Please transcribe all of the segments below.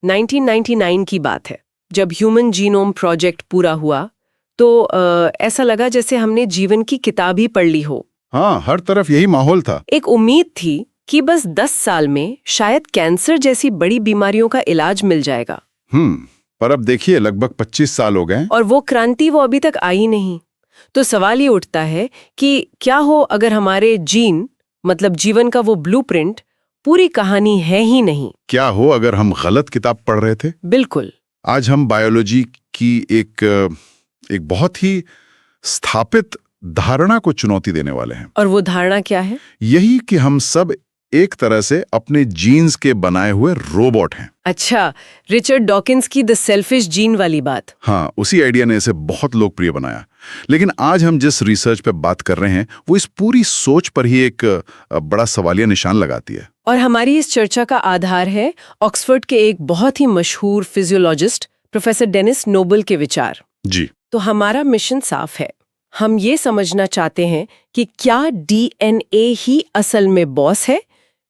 1999 की बात है, जब ह्यूमन जीनोम प्रोजेक्ट पूरा हुआ तो ऐसा लगा जैसे हमने जीवन की किताब ही पढ़ ली हो। हाँ, हर तरफ यही माहौल था। एक उम्मीद थी कि बस 10 साल में शायद कैंसर जैसी बड़ी बीमारियों का इलाज मिल जाएगा। पर अब देखिए लगभग 25 साल हो गए और वो क्रांति वो अभी तक आई नहीं। तो सवाल ये उठता है कि क्या हो अगर हमारे जीन, मतलब जीवन का वो ब्लूप्रिंट, पूरी कहानी है ही नहीं। क्या हो अगर हम गलत किताब पढ़ रहे थे। बिल्कुल। आज हम बायोलॉजी की एक बहुत ही स्थापित धारणा को चुनौती देने वाले हैं। और वो धारणा क्या है? यही कि हम सब एक तरह से अपने जीन्स के बनाए हुए रोबोट हैं। अच्छा, रिचर्ड डॉकिंस की द सेल्फिश जीन वाली बात। हाँ, उसी आइडिया ने इसे बहुत लोकप्रिय बनाया। लेकिन आज हम जिस रिसर्च पे बात कर रहे हैं वो इस पूरी सोच पर ही एक बड़ा सवालिया निशान लगाती है। और हमारी इस चर्चा का आधार है ऑक्सफोर्ड के एक बहुत ही मशहूर फिजियोलॉजिस्ट प्रोफेसर डेनिस नोबल के विचार। जी। तो हमारा मिशन साफ है। हम ये समझना चाहते हैं कि क्या डीएनए ही असल में बॉस है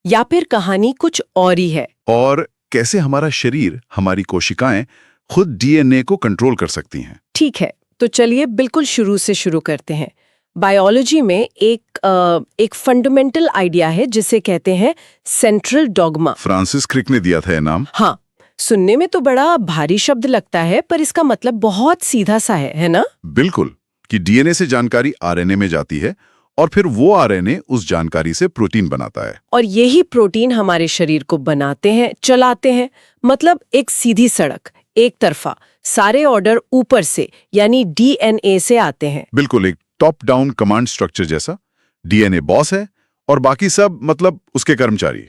या फिर कहानी कुछ और ही है, और कैसे हमारा शरीर, हमारी कोशिकाएं खुद डीएनए को कंट्रोल कर सकती हैं। ठीक है, तो चलिए बिल्कुल शुरू से शुरू करते हैं। बायोलॉजी में एक फंडामेंटल आइडिया है जिसे कहते हैं सेंट्रल डॉगमा। फ्रांसिस क्रिक ने दिया था ये नाम। हाँ, सुनने में तो बड़ा भारी शब्द लगता है पर इसका मतलब बहुत सीधा सा है ना? बिल्कुल, कि डीएनए से जानकारी आरएनए में जाती है और फिर वो आरएनए उस जानकारी से प्रोटीन बनाता है। और यही प्रोटीन हमारे शरीर को बनाते हैं, चलाते हैं। मतलब एक सीधी सड़क, एक तरफा, सारे ऑर्डर ऊपर से यानी डीएनए से आते हैं। बिल्कुल, एक टॉप डाउन कमांड स्ट्रक्चर जैसा। डीएनए बॉस है और बाकी सब मतलब उसके कर्मचारी।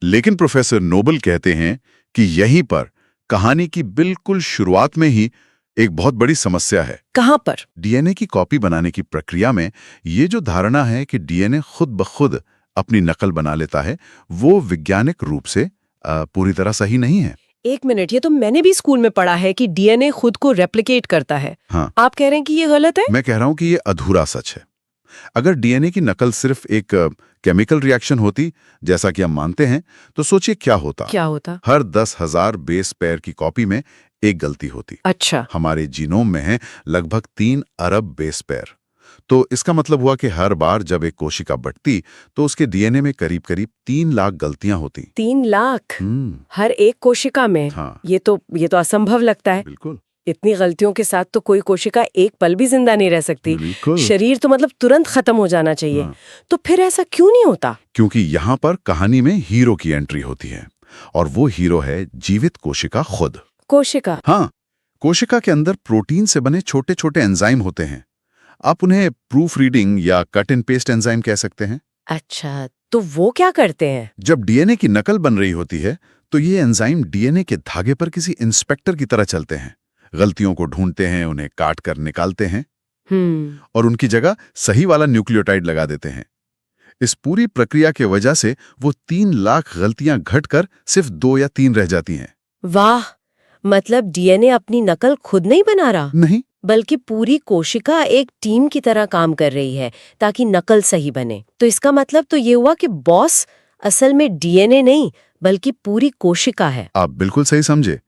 लेकिन प्रोफेसर नोबल कहते हैं कि यहीं पर कहानी की बिल्कुल शुरुआत में ही एक बहुत बड़ी समस्या है। कहां पर? डीएनए की कॉपी बनाने की प्रक्रिया में ये जो धारणा है कि डीएनए खुद ब खुद अपनी नकल बना लेता है, वो वैज्ञानिक रूप से पूरी तरह सही नहीं है। एक मिनट, ये तो मैंने भी स्कूल में पढ़ा है कि डीएनए खुद को रेप्लिकेट करता है। हाँ। आप कह रहे हैं कि ये गलत है? मैं कह रहा हूं कि ये अधूरा सच है। अगर डीएनए की नकल सिर्फ एक केमिकल रिएक्शन होती, जैसा कि हम मानते हैं, तो सोचिए क्या होता। हर 10,000 बेस पेयर की कॉपी में एक गलती होती। अच्छा। हमारे जीनोम में है लगभग 3 अरब बेस पेयर। तो इसका मतलब हुआ कि हर बार जब एक कोशिका बढ़ती तो उसके डीएनए में करीब करीब 3 लाख गलतियां होती। 3 लाख हर एक कोशिका में? हाँ। ये तो असंभव लगता है। बिल्कुल। इतनी गलतियों के साथ तो कोई कोशिका एक पल भी जिंदा नहीं रह सकती। शरीर तो मतलब तुरंत खत्म हो जाना चाहिए। हाँ। तो फिर ऐसा क्यों नहीं होता? क्योंकि यहाँ पर कहानी में हीरो की एंट्री होती है, और वो हीरो है जीवित कोशिका खुद। कोशिका? हाँ, कोशिका के अंदर प्रोटीन से बने छोटे छोटे एंजाइम होते हैं। आप उन्हें प्रूफ रीडिंग या कट एंड पेस्ट एंजाइम कह सकते हैं। अच्छा, तो वो क्या करते हैं? जब डीएनए की नकल बन रही होती है तो ये एंजाइम डीएनए के धागे पर किसी इंस्पेक्टर की तरह चलते हैं। गलतियों को ढूंढते हैं, उन्हें काट कर निकालते हैं और उनकी जगह सही वाला न्यूक्लियोटाइड लगा देते हैं। इस पूरी प्रक्रिया के वजह से वो 3 लाख गलतियां घटकर सिर्फ 2 या 3 रह जाती हैं। वाह, मतलब डीएनए अपनी नकल खुद नहीं बना रहा? नहीं, बल्कि पूरी कोशिका एक टीम की तरह काम कर रही है ताकि नकल सही बने। तो इसका मतलब तो ये हुआ कि बॉस असल में डीएनए नहीं बल्कि पूरी कोशिका है। आप बिल्कुल सही समझे।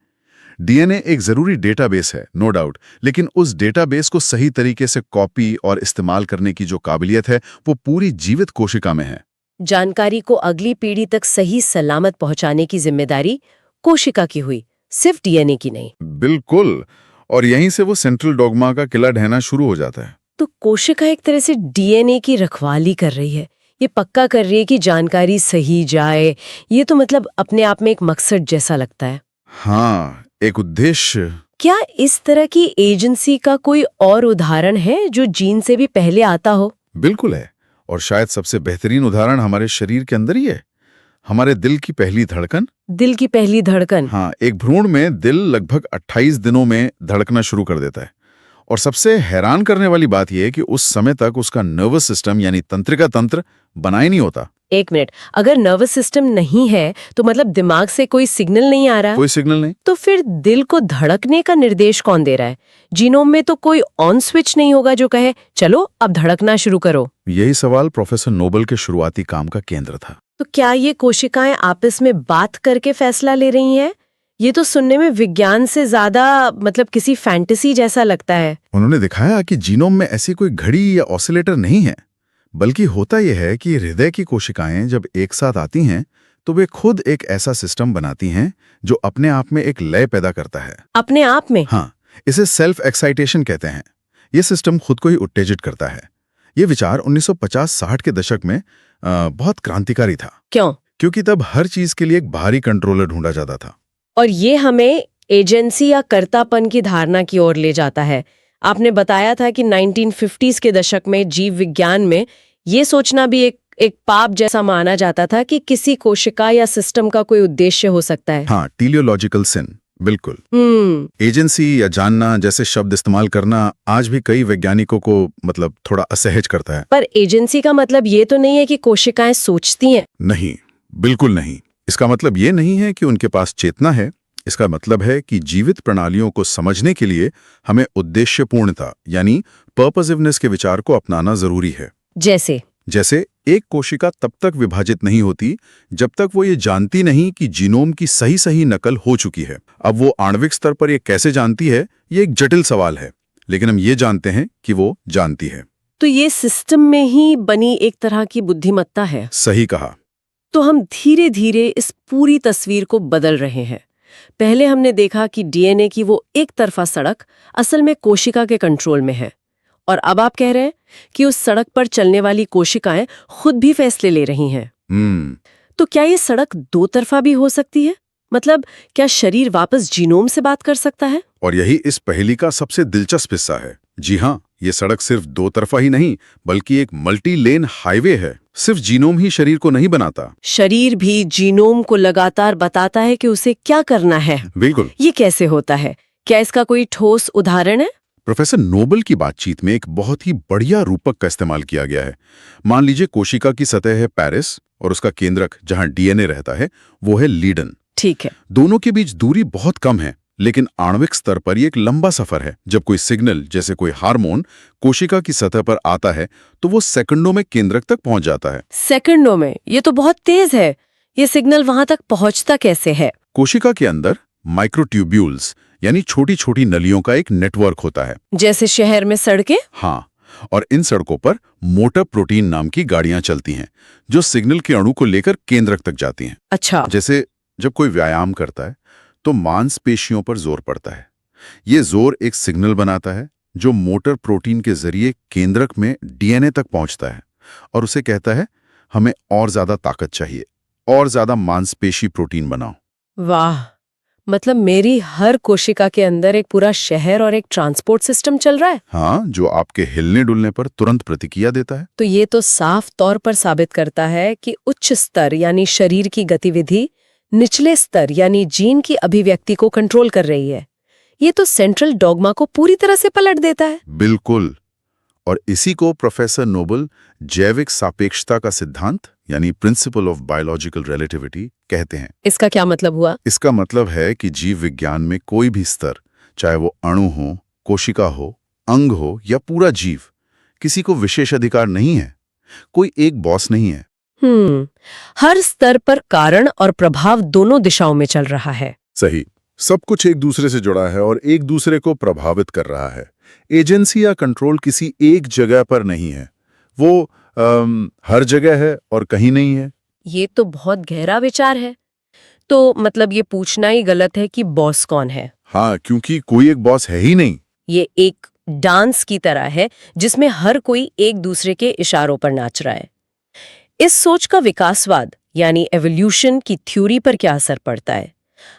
डीएनए एक जरूरी डेटाबेस है, नो डाउट, लेकिन उस डेटाबेस को सही तरीके से कॉपी और इस्तेमाल करने की जो काबिलियत है वो पूरी जीवित कोशिका में है। जानकारी को अगली पीढ़ी तक सही सलामत पहुंचाने की जिम्मेदारी कोशिका की हुई, सिर्फ डीएनए की नहीं। बिल्कुल, और यहीं से वो सेंट्रल डॉगमा का किला ढहना शुरू हो जाता है। तो कोशिका एक तरह से डीएनए की रखवाली कर रही है, ये पक्का कर रही है कि जानकारी सही जाए। ये तो मतलब अपने आप में एक मकसद जैसा लगता है। हाँ, एक उद्देश्य। क्या इस तरह की एजेंसी का कोई और उदाहरण है जो जीन से भी पहले आता हो? बिल्कुल है, और शायद सबसे बेहतरीन उदाहरण हमारे शरीर के अंदर ही है। हमारे दिल की पहली धड़कन। दिल की पहली धड़कन? हाँ, एक भ्रूण में दिल लगभग 28 दिनों में धड़कना शुरू कर देता है। और सबसे हैरान करने वाली बात यह है कि उस समय तक उसका नर्वस सिस्टम यानी तंत्रिका तंत्र बना ही नहीं होता। एक मिनट, अगर नर्वस सिस्टम नहीं है तो मतलब दिमाग से कोई सिग्नल नहीं आ रहा? कोई सिग्नल नहीं। तो फिर दिल को धड़कने का निर्देश कौन दे रहा है? जीनोम में तो कोई ऑन स्विच नहीं होगा जो कहे चलो अब धड़कना शुरू करो। यही सवाल प्रोफेसर नोबल के शुरुआती काम का केंद्र था। तो क्या ये कोशिकाएं आपस में बात करके फैसला ले रही हैं ये तो सुनने में विज्ञान से ज्यादा मतलब किसी फैंटेसी जैसा लगता है। उन्होंने दिखाया कि जीनोम में ऐसी कोई घड़ी या ऑसिलेटर नहीं है, बल्कि होता यह है कि हृदय की कोशिकाएं जब एक साथ आती हैं तो वे खुद एक ऐसा सिस्टम बनाती हैं जो अपने आप में एक लय पैदा करता है। अपने आप में? हाँ, इसे सेल्फ एक्साइटेशन कहते हैं। ये सिस्टम खुद को ही उत्तेजित करता है। ये विचार 1950-60 के दशक में बहुत क्रांतिकारी था। क्यों? क्योंकि तब हर चीज के लिए एक बाहरी कंट्रोलर ढूंढा जाता था। और ये हमें एजेंसी या कर्तापन की धारणा की ओर ले जाता है। आपने बताया था कि 1950s के दशक में जीव विज्ञान में ये सोचना भी एक पाप जैसा माना जाता था कि किसी कोशिका या सिस्टम का कोई उद्देश्य हो सकता है। हाँ, टेलियोलॉजिकल सिन, बिल्कुल। एजेंसी या जानना जैसे शब्द इस्तेमाल करना आज भी कई वैज्ञानिकों को मतलब थोड़ा असहज करता है। पर एजेंसी का मतलब ये तो नहीं है कि कोशिकाएं सोचती हैं। नहीं, बिल्कुल नहीं। इसका मतलब ये नहीं है कि उनके पास चेतना है। इसका मतलब है कि जीवित प्रणालियों को समझने के लिए हमें उद्देश्यपूर्णता यानी पर्पसिवनेस के विचार को अपनाना जरूरी है। जैसे एक कोशिका तब तक विभाजित नहीं होती जब तक वो ये जानती नहीं कि जीनोम की सही नकल हो चुकी है। अब वो आणविक स्तर पर ये कैसे जानती है, ये एक जटिल सवाल है, लेकिन हम ये जानते हैं कि वो जानती है। तो ये सिस्टम में ही बनी एक तरह की बुद्धिमत्ता है। सही कहा। तो हम धीरे धीरे इस पूरी तस्वीर को बदल रहे हैं। पहले हमने देखा कि डीएनए की वो एक तरफा सड़क असल में कोशिका के कंट्रोल में है, और अब आप कह रहे हैं कि उस सड़क पर चलने वाली कोशिकाएं खुद भी फैसले ले रही हैं। तो क्या ये सड़क दो तरफा भी हो सकती है? मतलब क्या शरीर वापस जीनोम से बात कर सकता है? और यही इस पहेली का सबसे दिलचस्प हिस्सा है। जी हाँ, ये सड़क सिर्फ दो तरफा ही नहीं बल्कि एक मल्टी लेन हाईवे है। सिर्फ जीनोम ही शरीर को नहीं बनाता, शरीर भी जीनोम को लगातार बताता है कि उसे क्या करना है। बिल्कुल। ये कैसे होता है? क्या इसका कोई ठोस उदाहरण है? प्रोफेसर नोबल की बातचीत में एक बहुत ही बढ़िया रूपक का इस्तेमाल किया गया है। मान लीजिए कोशिका की सतह है पेरिस और उसका केंद्रक जहां डीएनए रहता है वो है लीडन। ठीक है। दोनों के बीच दूरी बहुत कम है, लेकिन आणविक स्तर पर ये एक लंबा सफर है। जब कोई सिग्नल जैसे कोई हार्मोन कोशिका की सतह पर आता है तो वो सेकंडों में केंद्रक तक पहुंच जाता है। सेकंडों में? ये तो बहुत तेज है। ये सिग्नल वहां तक पहुंचता कैसे है? कोशिका के अंदर माइक्रोट्यूब्यूल्स यानी छोटी छोटी नलियों का एक नेटवर्क होता है। जैसे शहर में सड़कें? हाँ, और इन सड़कों पर मोटर प्रोटीन नाम की गाड़ियां चलती हैं जो सिग्नल के अणु को लेकर केंद्रक तक जाती हैं। अच्छा। जैसे जब कोई व्यायाम करता है तो मांसपेशियों पर जोर पड़ता है। ये जोर एक सिग्नल बनाता है जो मोटर प्रोटीन के जरिए केंद्रक में डीएनए तक पहुंचता है और उसे कहता है हमें और ज्यादा ताकत चाहिए, और ज्यादा मांसपेशी प्रोटीन बनाओ। वाह, मतलब मेरी हर कोशिका के अंदर एक पूरा शहर और एक ट्रांसपोर्ट सिस्टम चल रहा है। हाँ, जो आपके हिलने डुलने पर तुरंत प्रतिक्रिया देता है। तो ये तो साफ तौर पर साबित करता है कि उच्च स्तर यानी शरीर की गतिविधि निचले स्तर यानी जीन की अभिव्यक्ति को कंट्रोल कर रही है। ये तो सेंट्रल डॉगमा को पूरी तरह से पलट देता है। बिल्कुल। और इसी को प्रोफेसर नोबल जैविक सापेक्षता का सिद्धांत यानी प्रिंसिपल ऑफ बायोलॉजिकल रिलेटिविटी कहते हैं। इसका क्या मतलब हुआ? इसका मतलब है कि जीव विज्ञान में कोई भी स्तर, चाहे वो अणु हो, कोशिका हो, अंग हो या पूरा जीव, किसी को विशेष अधिकार नहीं है। कोई एक बॉस नहीं है। हर स्तर पर कारण और प्रभाव दोनों दिशाओं में चल रहा है। सही। सब कुछ एक दूसरे से जुड़ा है और एक दूसरे को प्रभावित कर रहा है। एजेंसी या कंट्रोल किसी एक जगह पर नहीं है, वो हर जगह है और कहीं नहीं है। ये तो बहुत गहरा विचार है। तो मतलब ये पूछना ही गलत है कि बॉस कौन है। हाँ, क्योंकि कोई एक बॉस है ही नहीं। ये एक डांस की तरह है जिसमें हर कोई एक दूसरे के इशारों पर नाच रहा है। इस सोच का विकासवाद यानी एवोल्यूशन की थ्योरी पर क्या असर पड़ता है?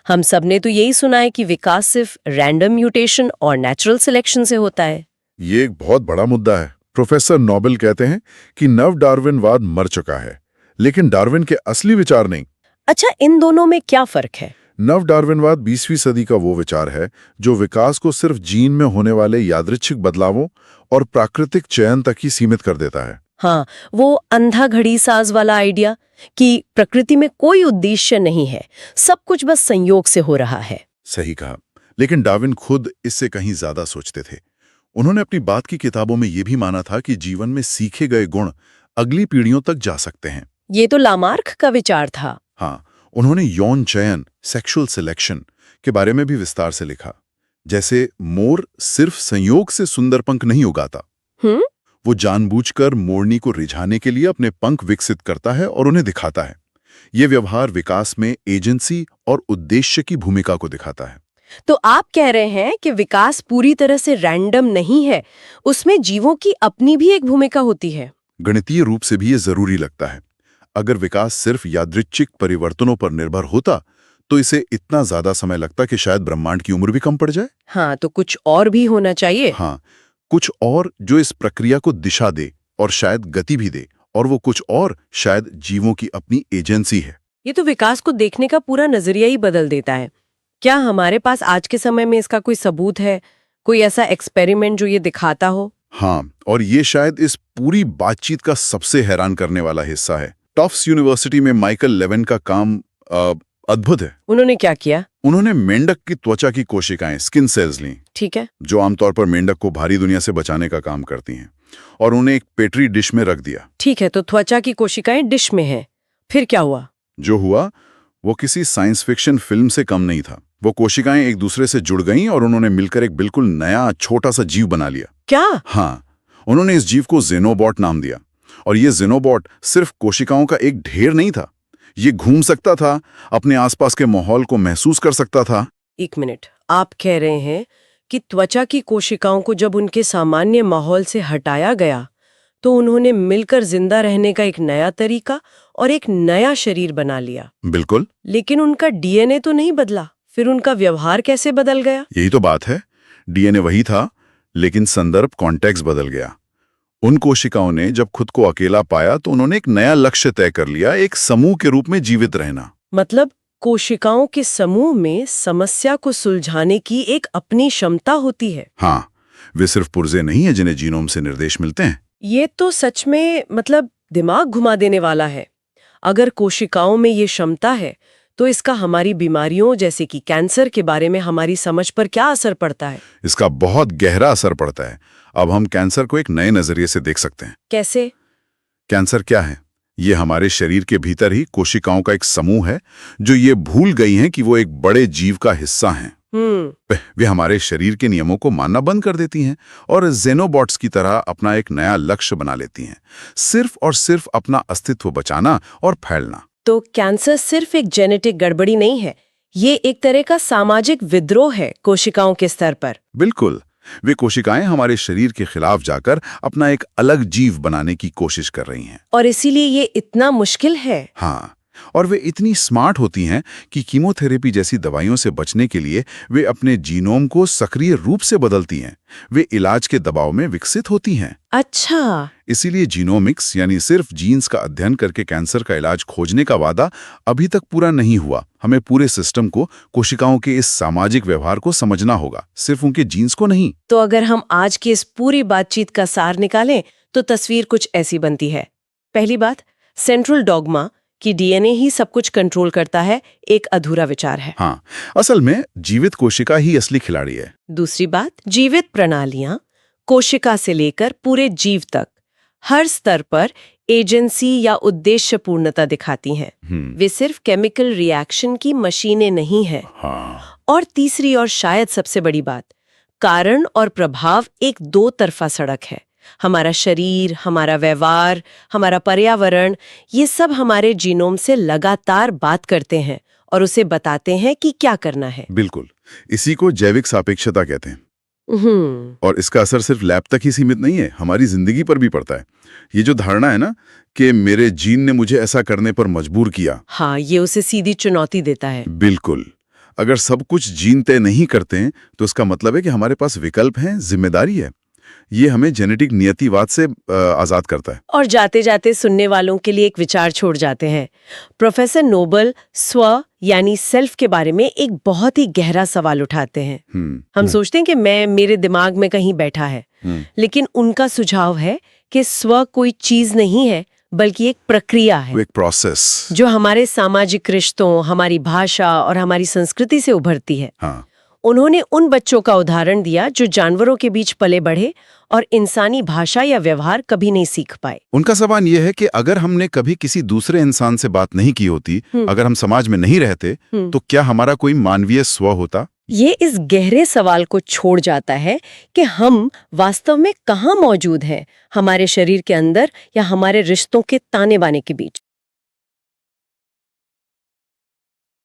हम सब ने तो यही सुना है कि विकास सिर्फ रैंडम म्यूटेशन और नेचुरल सिलेक्शन से होता है। ये एक बहुत बड़ा मुद्दा है। प्रोफेसर नोबल कहते हैं कि नव डार्विनवाद मर चुका है, लेकिन डार्विन के असली विचार नहीं। अच्छा, इन दोनों में क्या फर्क है? नव डार्विनवाद 20वीं सदी का वो विचार है जो विकास को सिर्फ जीन में होने वाले यादृच्छिक बदलावों और प्राकृतिक चयन तक ही सीमित कर देता है। हाँ, वो अंधा घड़ी साज वाला आइडिया कि प्रकृति में कोई उद्देश्य नहीं है, सब कुछ बस संयोग से हो रहा है। सही कहा। लेकिन डार्विन खुद इससे कहीं ज्यादा सोचते थे। उन्होंने अपनी बात की किताबों में यह भी माना था कि जीवन में सीखे गए गुण अगली पीढ़ियों तक जा सकते हैं। ये तो लामार्क का विचार था। हाँ, उन्होंने यौन चयन, सेक्सुअल सिलेक्शन के बारे में भी विस्तार से लिखा। जैसे मोर सिर्फ संयोग से सुंदर पंख नहीं उगाता, वो जानबूझकर मोरनी को रिझाने के लिए अपने पंख विकसित करता है और उन्हें दिखाता है। ये व्यवहार विकास में एजेंसी और उद्देश्य की भूमिका को दिखाता है। तो आप कह रहे हैं कि विकास पूरी तरह से रैंडम नहीं है, उसमें जीवों की अपनी भी एक भूमिका होती है। गणितीय रूप से भी ये जरूरी लगता है। अगर विकास सिर्फ यादृच्छिक परिवर्तनों पर निर्भर होता तो इसे इतना ज्यादा समय लगता कि शायद ब्रह्मांड की उम्र भी कम पड़ जाए। हाँ, तो कुछ और भी होना चाहिए। हाँ, कुछ और जो इस प्रक्रिया को दिशा दे और शायद गति भी दे, और वो कुछ और शायद जीवों की अपनी एजेंसी है। ये तो विकास को देखने का पूरा नजरिया ही बदल देता है। क्या हमारे पास आज के समय में इसका कोई सबूत है, कोई ऐसा एक्सपेरिमेंट जो ये दिखाता हो? हाँ, और ये शायद इस पूरी बातचीत का सबसे हैरान करने वाला हिस्सा है। टफ्ट्स यूनिवर्सिटी में माइकल लेविन का काम अद्भुत है। उन्होंने क्या किया? उन्होंने मेंढक की त्वचा की कोशिकाएं, स्किन सेल्स लीं, ठीक है, जो आमतौर पर मेंढक को भारी दुनिया से बचाने का काम करती हैं, और उन्हें एक पेट्री डिश में रख दिया। ठीक है, तो त्वचा की कोशिकाएं डिश में हैं। फिर क्या हुआ? जो हुआ वो किसी साइंस फिक्शन फिल्म से कम नहीं था। वो कोशिकाएं एक दूसरे से जुड़ गईं और उन्होंने मिलकर एक बिल्कुल नया छोटा सा जीव बना लिया। क्या? हाँ, उन्होंने इस जीव को जेनोबॉट नाम दिया। और ये जेनोबॉट सिर्फ कोशिकाओं का एक ढेर नहीं था, ये घूम सकता था, अपने आसपास के माहौल को महसूस कर सकता था। एक मिनट, आप कह रहे हैं कि त्वचा की कोशिकाओं को जब उनके सामान्य माहौल से हटाया गया तो उन्होंने मिलकर जिंदा रहने का एक नया तरीका और एक नया शरीर बना लिया? बिल्कुल। लेकिन उनका डीएनए तो नहीं बदला, फिर उनका व्यवहार कैसे बदल गया? यही तो बात है, डीएनए वही था, लेकिन संदर्भ कॉन्टेक्स्ट बदल गया। उन कोशिकाओं ने जब खुद को अकेला पाया तो उन्होंने एक नया लक्ष्य तय कर लिया, एक समूह के रूप में जीवित रहना। मतलब कोशिकाओं के समूह में समस्या को सुलझाने की एक अपनी क्षमता होती है। हाँ, वे सिर्फ पुर्जे नहीं है जिन्हें जीनोम से निर्देश मिलते हैं। ये तो सच में दिमाग घुमा देने वाला है। अगर कोशिकाओं में ये क्षमता है तो इसका हमारी बीमारियों जैसे कि कैंसर के बारे में हमारी समझ पर क्या असर पड़ता है? इसका बहुत गहरा असर पड़ता है। अब हम कैंसर को एक नए नजरिए से देख सकते हैं। कैसे? कैंसर क्या है? ये हमारे शरीर के भीतर ही कोशिकाओं का एक समूह है जो ये भूल गई हैं कि वो एक बड़े जीव का हिस्सा हैं। वे हमारे शरीर के नियमों को मानना बंद कर देती हैं और जेनोबॉट्स की तरह अपना एक नया लक्ष्य बना लेती हैं, सिर्फ और सिर्फ अपना अस्तित्व बचाना और फैलना। तो कैंसर सिर्फ एक जेनेटिक गड़बड़ी नहीं है, ये एक तरह का सामाजिक विद्रोह है कोशिकाओं के स्तर पर। बिल्कुल, वे कोशिकाएं हमारे शरीर के खिलाफ जाकर अपना एक अलग जीव बनाने की कोशिश कर रही हैं। और इसीलिए ये इतना मुश्किल है। हाँ, और वे इतनी स्मार्ट होती हैं कि कीमोथेरेपी जैसी दवाइयों से बचने के लिए वे अपने जीनोम को सक्रिय रूप से बदलती हैं। वे इलाज के दबाव में विकसित होती हैं। अच्छा, इसीलिए जीनोमिक्स यानी सिर्फ जीन्स का अध्ययन करके कैंसर का इलाज खोजने का वादा अभी तक पूरा नहीं हुआ। हमें पूरे सिस्टम को, कोशिकाओं के इस सामाजिक व्यवहार को समझना होगा, सिर्फ उनके जीन्स को नहीं। तो अगर हम आज की इस पूरी बातचीत का सार निकालें तो तस्वीर कुछ ऐसी बनती है। पहली बात, सेंट्रल डॉगमा कि डीएनए ही सब कुछ कंट्रोल करता है, एक अधूरा विचार है। हाँ, असल में जीवित कोशिका ही असली खिलाड़ी है। दूसरी बात, जीवित प्रणालियां कोशिका से लेकर पूरे जीव तक हर स्तर पर एजेंसी या उद्देश्य पूर्णता दिखाती हैं। वे सिर्फ केमिकल रिएक्शन की मशीनें नहीं हैं। हाँ। और तीसरी और शायद सबसे बड़ी बात, कारण और प्रभाव एक दो तरफा सड़क है। हमारा शरीर, हमारा व्यवहार, हमारा पर्यावरण, ये सब हमारे जीनोम से लगातार बात करते हैं और उसे बताते हैं कि क्या करना है। बिल्कुल, इसी को जैविक सापेक्षता कहते हैं। और इसका असर सिर्फ लैब तक ही सीमित नहीं है, हमारी जिंदगी पर भी पड़ता है। ये जो धारणा है ना कि मेरे जीन ने मुझे ऐसा करने पर मजबूर किया, हाँ, ये उसे सीधी चुनौती देता है। बिल्कुल। अगर सब कुछ जीन तय नहीं करते हैं तो इसका मतलब है कि हमारे पास विकल्प हैं, जिम्मेदारी है। ये हमें जेनेटिक नियतिवाद से आजाद करता है। और जाते जाते सुनने वालों के लिए एक विचार छोड़ जाते हैं। प्रोफेसर नोबल स्व यानी सेल्फ के बारे में एक बहुत ही गहरा सवाल उठाते हैं। हम सोचते हैं कि मेरे दिमाग में कहीं बैठा है, लेकिन उनका सुझाव है कि स्व कोई चीज नहीं है बल्कि एक प्रक्रिया है, एक प्रोसेस जो हमारे सामाजिक रिश्तों, हमारी भाषा और हमारी संस्कृति से उभरती है। हाँ। उन्होंने उन बच्चों का उदाहरण दिया जो जानवरों के बीच पले बढ़े और इंसानी भाषा या व्यवहार कभी नहीं सीख पाए। उनका सवाल यह है कि अगर हमने कभी किसी दूसरे इंसान से बात नहीं की होती, अगर हम समाज में नहीं रहते, तो क्या हमारा कोई मानवीय स्व होता? ये इस गहरे सवाल को छोड़ जाता है कि हम वास्तव में कहाँ मौजूद हैं, हमारे शरीर के अंदर या हमारे रिश्तों के ताने बाने के बीच।